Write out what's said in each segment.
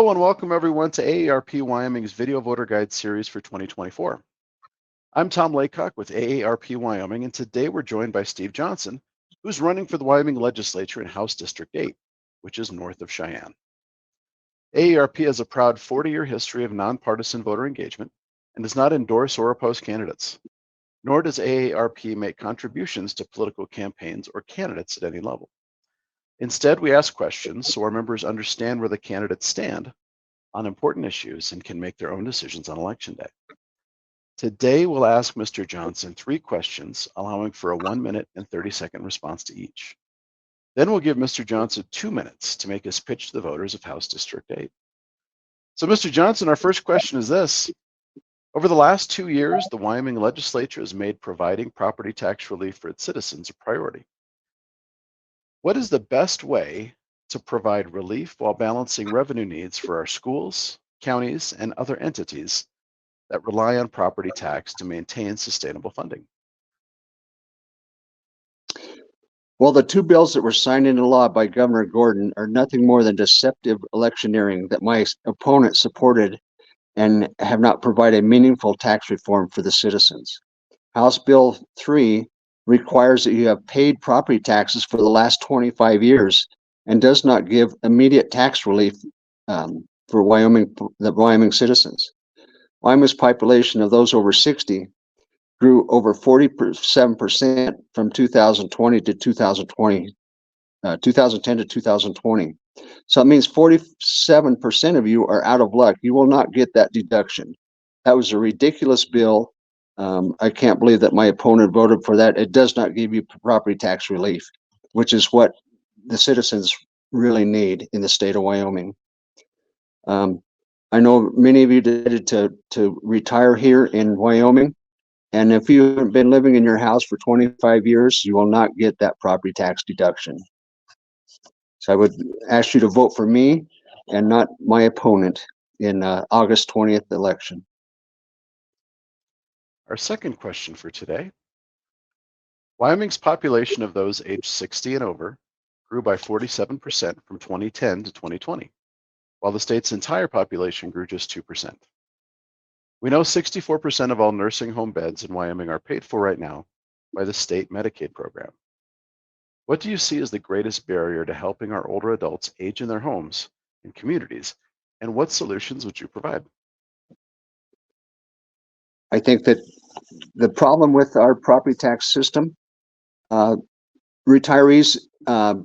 Hello and welcome everyone to AARP Wyoming's Video Voter Guide series for 2024. I'm Tom Laycock with AARP Wyoming, and today we're joined by Steve Johnson, who's running for the Wyoming Legislature in House District 8, which is north of Cheyenne. AARP has a proud 40-year history of nonpartisan voter engagement and does not endorse or oppose candidates, nor does AARP make contributions to political campaigns or candidates at any level. Instead, we ask questions so our members understand where the candidates stand on important issues and can make their own decisions on Election Day. Today, we'll ask Mr. Johnson 3 questions, allowing for a 1-minute and 30-second response to each. Then we'll give Mr. Johnson 2 minutes to make his pitch to the voters of House District 8. So, Mr. Johnson, our first question is this. Over the last 2 years, the Wyoming Legislature has made providing property tax relief for its citizens a priority. What is the best way to provide relief while balancing revenue needs for our schools, counties, and other entities that rely on property tax to maintain sustainable funding? Well, the 2 bills that were signed into law by Governor Gordon are nothing more than deceptive electioneering that my opponent supported and have not provided meaningful tax reform for the citizens. House Bill 3 requires that you have paid property taxes for the last 25 years and does not give immediate tax relief for the Wyoming citizens. Wyoming's population of those over 60 grew over 47% from 2020 to 2020, 2010 to 2020. So it means 47% of you are out of luck. You will not get that deduction. That was a ridiculous bill. I can't believe that my opponent voted for that. It does not give you property tax relief, which is what the citizens really need in the state of Wyoming. I know many of you decided to retire here in Wyoming, and if you haven't been living in your house for 25 years, you will not get that property tax deduction. So I would ask you to vote for me and not my opponent in August 20th election. Our second question for today. Wyoming's population of those aged 60 and over grew by 47% from 2010 to 2020, while the state's entire population grew just 2%. We know 64% of all nursing home beds in Wyoming are paid for right now by the state Medicaid program. What do you see as the greatest barrier to helping our older adults age in their homes and communities, and what solutions would you provide? I think that the problem with our property tax system, retirees'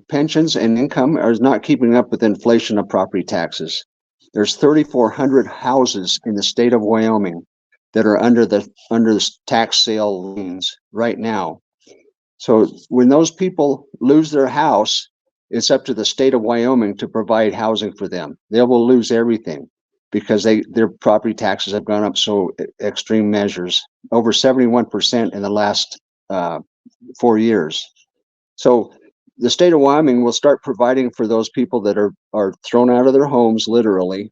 pensions and income are not keeping up with inflation of property taxes. There's 3,400 houses in the state of Wyoming that are under the tax sale liens right now. So when those people lose their house, it's up to the state of Wyoming to provide housing for them. They will lose everything because their property taxes have gone up so extreme measures, over 71% in the last 4 years. So the state of Wyoming will start providing for those people that are thrown out of their homes, literally.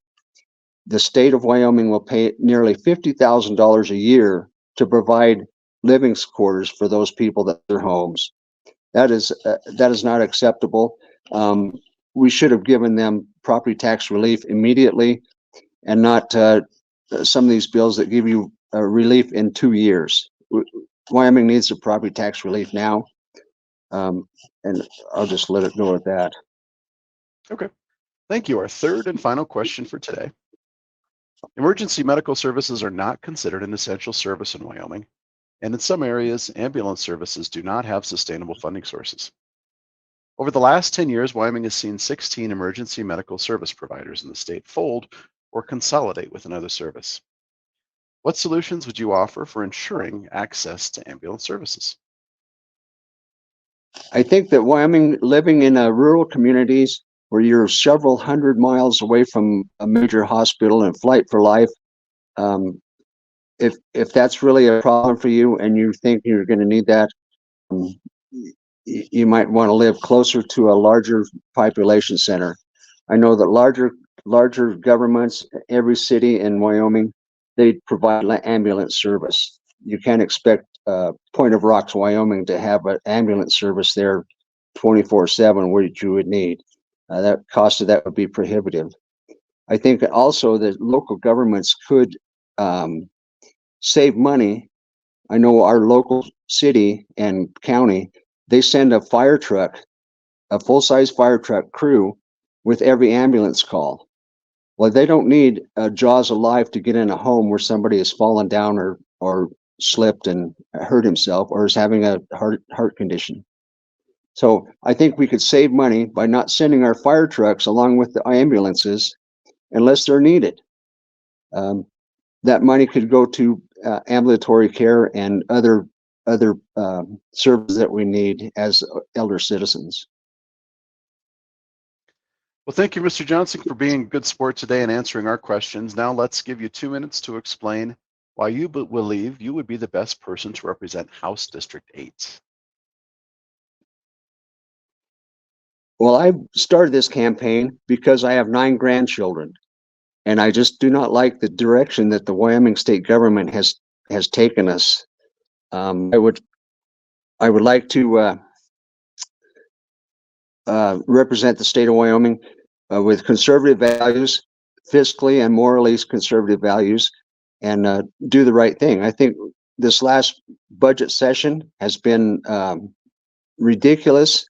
The state of Wyoming will pay nearly $50,000 a year to provide living quarters for those people that their homes. That is not acceptable. We should have given them property tax relief immediately, and not some of these bills that give you relief in 2 years. Wyoming needs the property tax relief now, and I'll just let it go at that. Okay, thank you. Our third and final question for today. Emergency medical services are not considered an essential service in Wyoming, and in some areas, ambulance services do not have sustainable funding sources. Over the last 10 years, Wyoming has seen 16 emergency medical service providers in the state fold or consolidate with another service. What solutions would you offer for ensuring access to ambulance services? I think that Wyoming, living in rural communities where you're several hundred miles away from a major hospital and flight for life, if that's really a problem for you and you think you're going to need that, you might want to live closer to a larger population center. I know that larger governments, every city in Wyoming, they provide ambulance service. You can't expect Point of Rocks, Wyoming, to have an ambulance service there 24/7, which you would need. That cost of that would be prohibitive. I think also that local governments could save money. I know our local city and county, they send a fire truck, a full-size fire truck crew with every ambulance call. Well, they don't need jaws of life to get in a home where somebody has fallen down or slipped and hurt himself or is having a heart condition. So I think we could save money by not sending our fire trucks along with the ambulances unless they're needed. That money could go to ambulatory care and other services that we need as elder citizens. Well, thank you, Mr. Johnson, for being a good sport today and answering our questions. Now let's give you 2 minutes to explain why you believe you would be the best person to represent House District 8. Well, I started this campaign because I have 9 grandchildren, and I just do not like the direction that the Wyoming state government has taken us. I would like to represent the state of Wyoming with conservative values, fiscally and morally conservative values, and do the right thing. I think this last budget session has been ridiculous.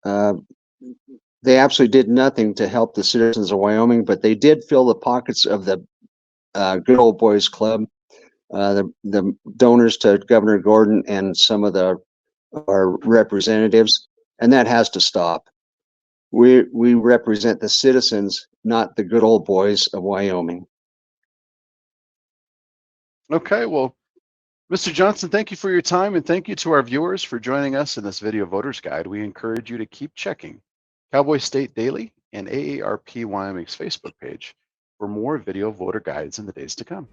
They absolutely did nothing to help the citizens of Wyoming, but they did fill the pockets of the good old boys club, the donors to Governor Gordon and some of our representatives, and that has to stop. We represent the citizens, not the good old boys of Wyoming. Okay, well, Mr. Johnson, thank you for your time, and thank you to our viewers for joining us in this video voter's guide. We encourage you to keep checking Cowboy State Daily and AARP Wyoming's Facebook page for more video voter guides in the days to come.